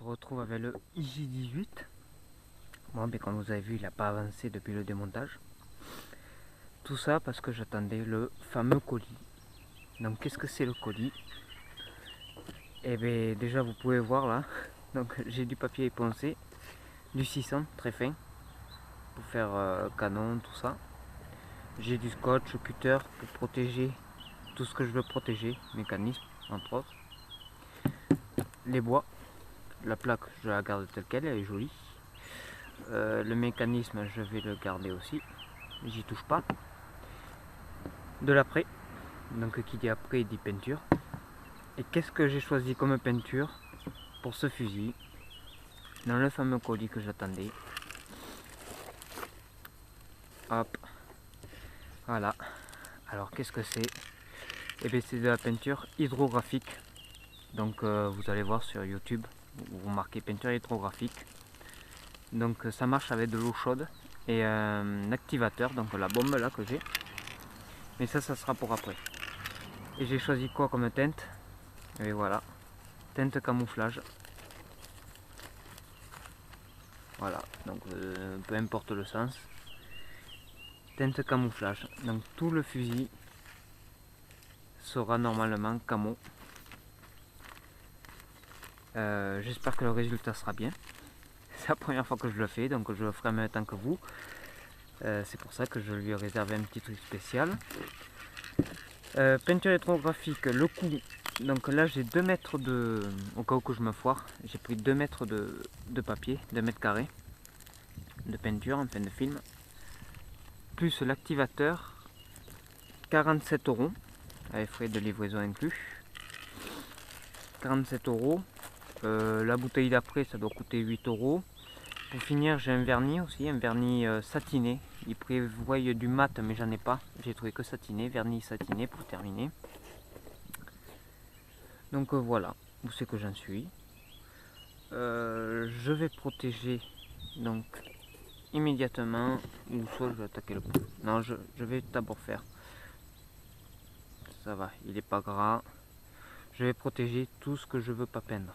retrouve avec le IJ18. Bon, mais comme vous avez vu, il n'a pas avancé depuis le démontage. Tout ça parce que j'attendais le fameux colis. Donc qu'est-ce que c'est le colis? Eh bien déjà vous pouvez voir là. Donc j'ai du papier époncé, du 600 très fin pour faire canon, tout ça. J'ai du scotch, cutter pour protéger tout ce que je veux protéger, mécanisme entre autres. Les bois, la plaque je la garde telle qu'elle, elle est jolie. Le mécanisme je vais le garder aussi, j'y touche pas. De l'après, donc qui dit après dit peinture. Et qu'est-ce que j'ai choisi comme peinture pour ce fusil dans le fameux colis que j'attendais? Hop, voilà. Alors qu'est-ce que c'est? Et bien c'est de la peinture hydrographique. Donc vous allez voir sur YouTube, vous marquez peinture hydrographique. Donc ça marche avec de l'eau chaude et un activateur, donc la bombe là que j'ai. Mais ça sera pour après. Et j'ai choisi quoi comme teinte? Et voilà, teinte camouflage. Voilà, donc peu importe le sens. Teinte camouflage. Donc tout le fusil sera normalement camo. J'espère que le résultat sera bien. C'est la première fois que je le fais, donc je le ferai en même temps que vous. C'est pour ça que je lui ai réservé un petit truc spécial. Peinture hydrographique, le coup. Donc là j'ai 2 mètres de... Au cas où que je me foire, j'ai pris 2 mètres de papier, 2 mètres carrés de peinture, enfin de film. Plus l'activateur, 47 €, avec frais de livraison inclus. 47 €. La bouteille d'après ça doit coûter 8 €. Pour finir j'ai un vernis aussi, un vernis satiné. Il prévoit du mat mais j'en ai pas, j'ai trouvé que satiné, vernis satiné pour terminer. Donc voilà, où c'est que j'en suis. Je vais protéger donc immédiatement, ou soit je vais attaquer le pot. Non, je vais d'abord faire. Ça va, il est pas gras. Je vais protéger tout ce que je veux pas peindre.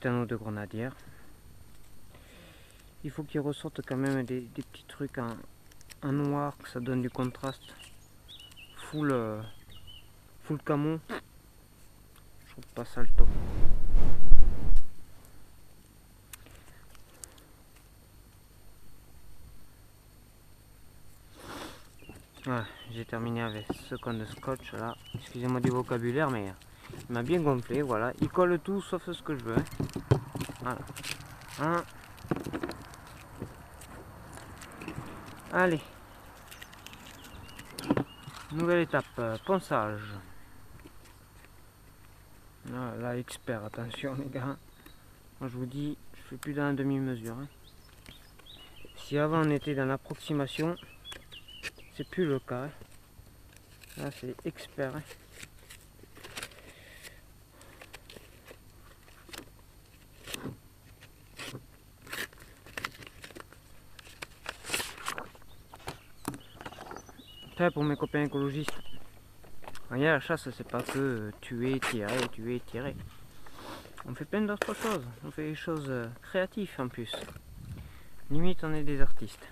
petit anneau de grenadière. Il faut qu'il ressorte quand même des petits trucs en noir, que ça donne du contraste. Full camo. Je trouve pas ça le top. Voilà, j'ai terminé avec ce con de scotch là. Excusez-moi du vocabulaire, mais il m'a bien gonflé. Voilà, il colle tout sauf ce que je veux. Voilà. Hein. Allez. Nouvelle étape, ponçage. Ah, là, expert, attention les gars. Moi je vous dis, je fais plus dans la demi-mesure. Hein. Si avant on était dans l'approximation, c'est plus le cas. Hein. Là c'est expert. Hein. Ça pour mes copains écologistes. Regarde, la chasse c'est pas que tuer, tirer. On fait plein d'autres choses. On fait des choses créatives en plus. Limite on est des artistes.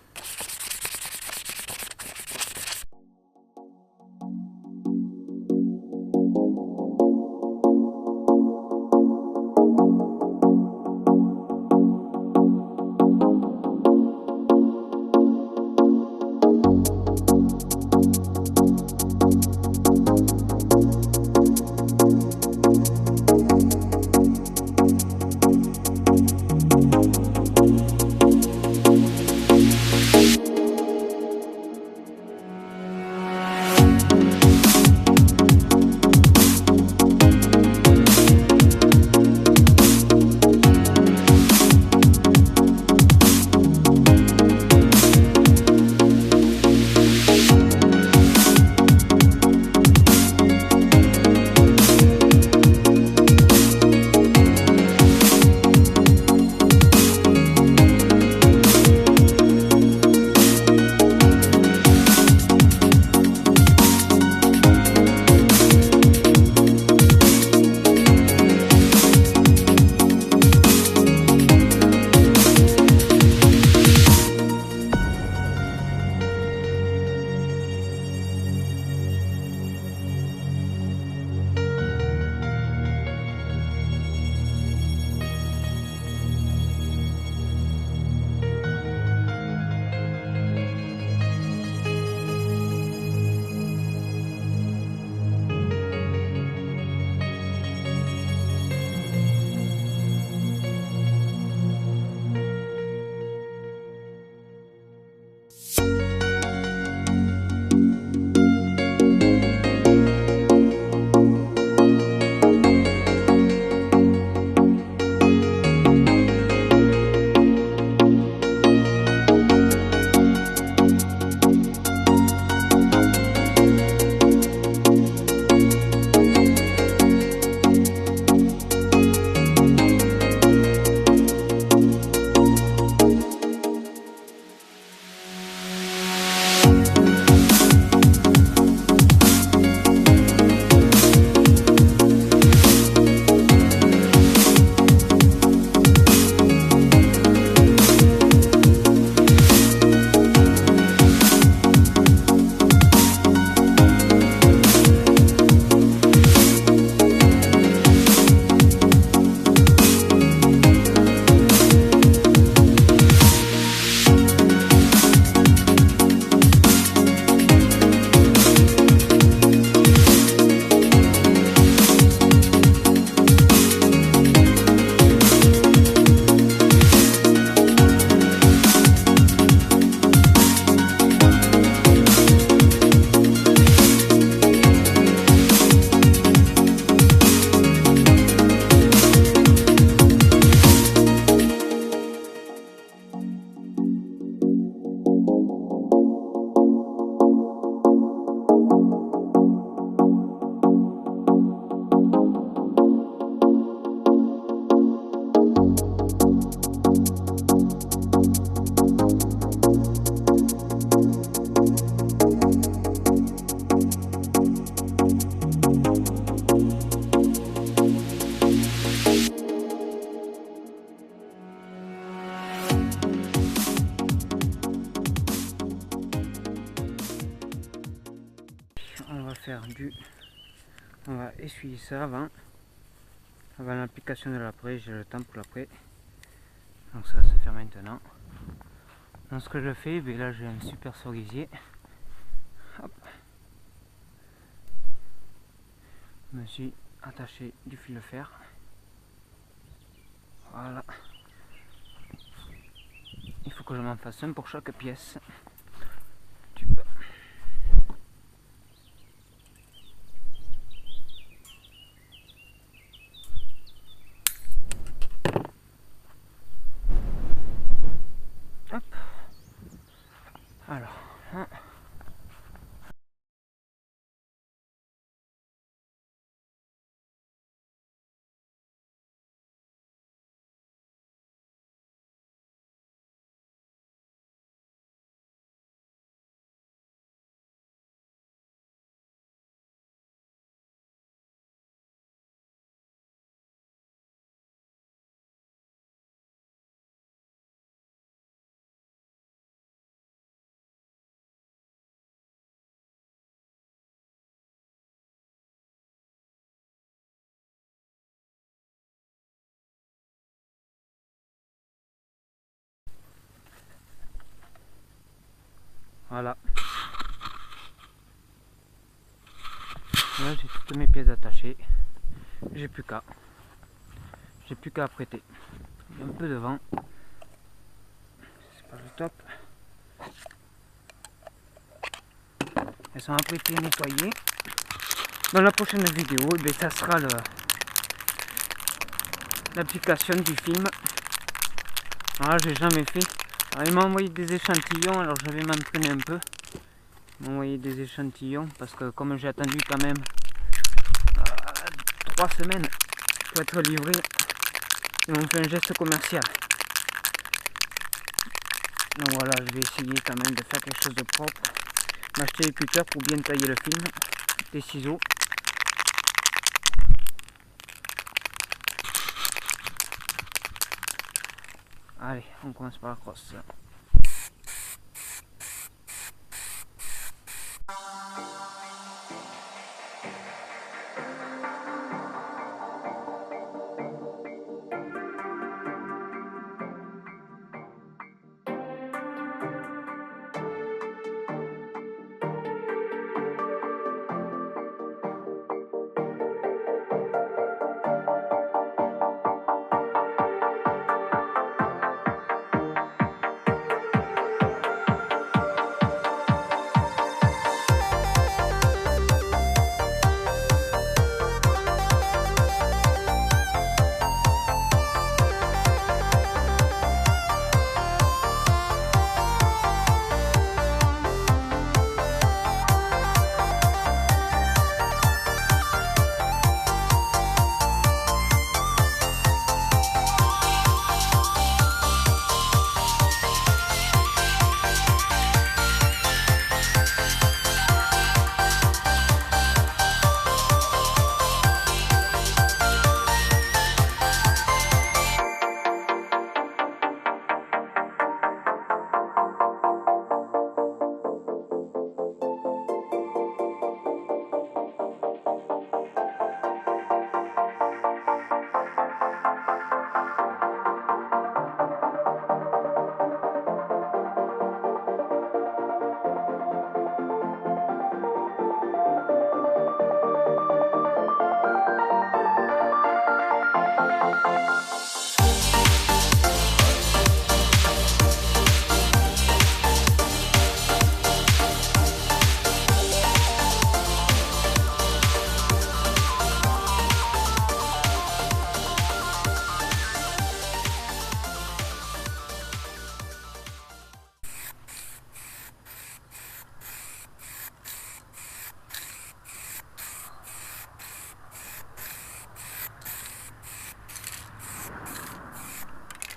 on va essuyer ça avant l'application de l'après. J'ai le temps pour l'après, donc ça va se faire maintenant. Donc ce que je fais, ben là j'ai un super cerisier. Hop. Je me suis attaché du fil de fer. Voilà. Il faut que je m'en fasse un pour chaque pièce. Tube. Hop. Alors. Voilà. Là j'ai toutes mes pièces attachées. J'ai plus qu'à apprêter. Il y a un peu de vent. C'est pas le top. Elles sont apprêtées, nettoyées. Dans la prochaine vidéo, ben, ça sera l'application du film. Alors là, j'ai jamais fait. Alors, il m'a envoyé des échantillons, alors je vais m'entraîner un peu. Il m'a envoyé des échantillons parce que comme j'ai attendu quand même 3 semaines pour être livré, ils m'ont fait un geste commercial. Donc voilà, je vais essayer quand même de faire quelque chose de propre. M'acheter des cutters pour bien tailler le film, des ciseaux. Allez, on commence par la crosse.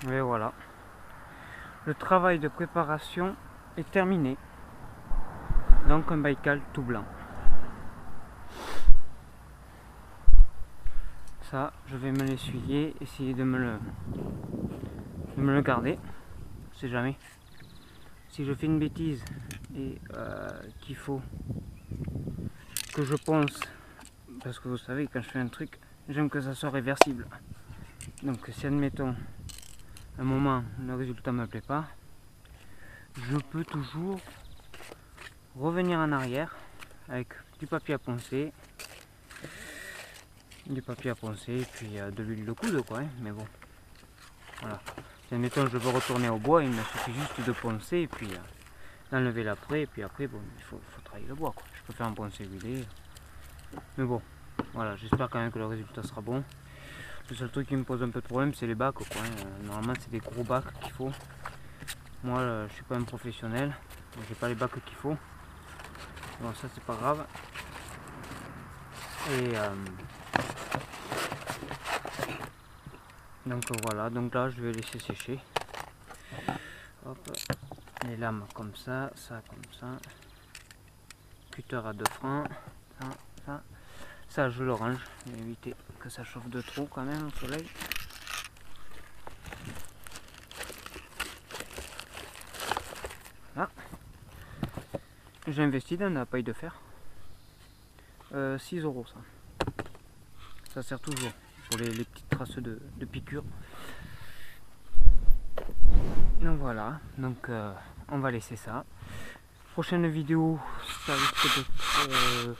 Et voilà, le travail de préparation est terminé. Donc un Baïkal tout blanc. Ça, je vais me l'essuyer, essayer de me le garder. On sait jamais. Si je fais une bêtise et qu'il faut que je pense, parce que vous savez, quand je fais un truc, j'aime que ça soit réversible. Donc si admettons, à un moment, le résultat ne me plaît pas, je peux toujours revenir en arrière avec du papier à poncer, et puis de l'huile de coude quoi, hein, mais bon, voilà. Si admettons je veux retourner au bois, il me suffit juste de poncer et puis d'enlever l'après, et puis après bon, il faut travailler le bois quoi. Je peux faire un poncer huilé, mais bon, voilà, j'espère quand même que le résultat sera bon. Le seul truc qui me pose un peu de problème, c'est les bacs quoi, hein. Normalement c'est des gros bacs qu'il faut. Moi je suis pas un professionnel, j'ai pas les bacs qu'il faut. Bon, ça c'est pas grave. Et donc voilà, donc là je vais laisser sécher. Hop, les lames comme ça comme ça. Cutter à 2 francs, ça je le range, éviter que ça chauffe de trop quand même au soleil. Là, j'ai investi dans la paille de fer. 6 € ça. Ça sert toujours pour les petites traces de piqûres. Donc voilà, donc on va laisser ça. Prochaine vidéo, ça risque d'être...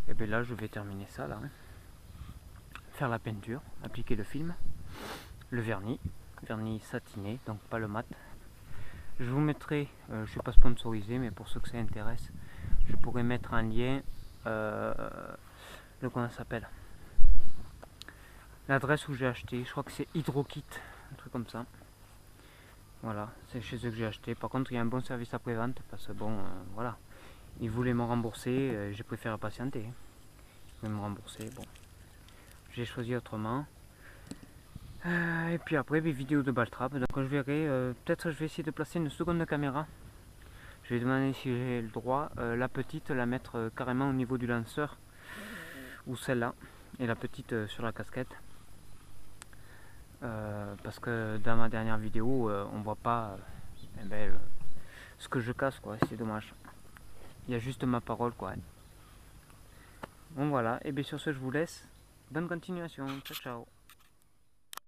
et bien là je vais terminer ça là. Hein. Faire la peinture, appliquer le film, le vernis satiné, donc pas le mat. Je vous mettrai, je ne suis pas sponsorisé, mais pour ceux que ça intéresse, je pourrais mettre en lien comment ça s'appelle, l'adresse où j'ai acheté. Je crois que c'est Hydrokit, un truc comme ça. Voilà, c'est chez eux que j'ai acheté. Par contre, il y a un bon service après-vente parce que bon, voilà, ils voulaient me rembourser, j'ai préféré patienter. Ils voulaient me rembourser, bon, j'ai choisi autrement. Et puis après, des vidéos de Baltrap. Donc je verrai, peut-être je vais essayer de placer une seconde caméra. Je vais demander si j'ai le droit, la petite, la mettre carrément au niveau du lanceur, ou celle-là, et la petite sur la casquette. Parce que dans ma dernière vidéo, on voit pas ce que je casse, quoi. C'est dommage. Il y a juste ma parole, quoi. Bon voilà, et bien sur ce, je vous laisse. Bonne continuation. Ciao, ciao.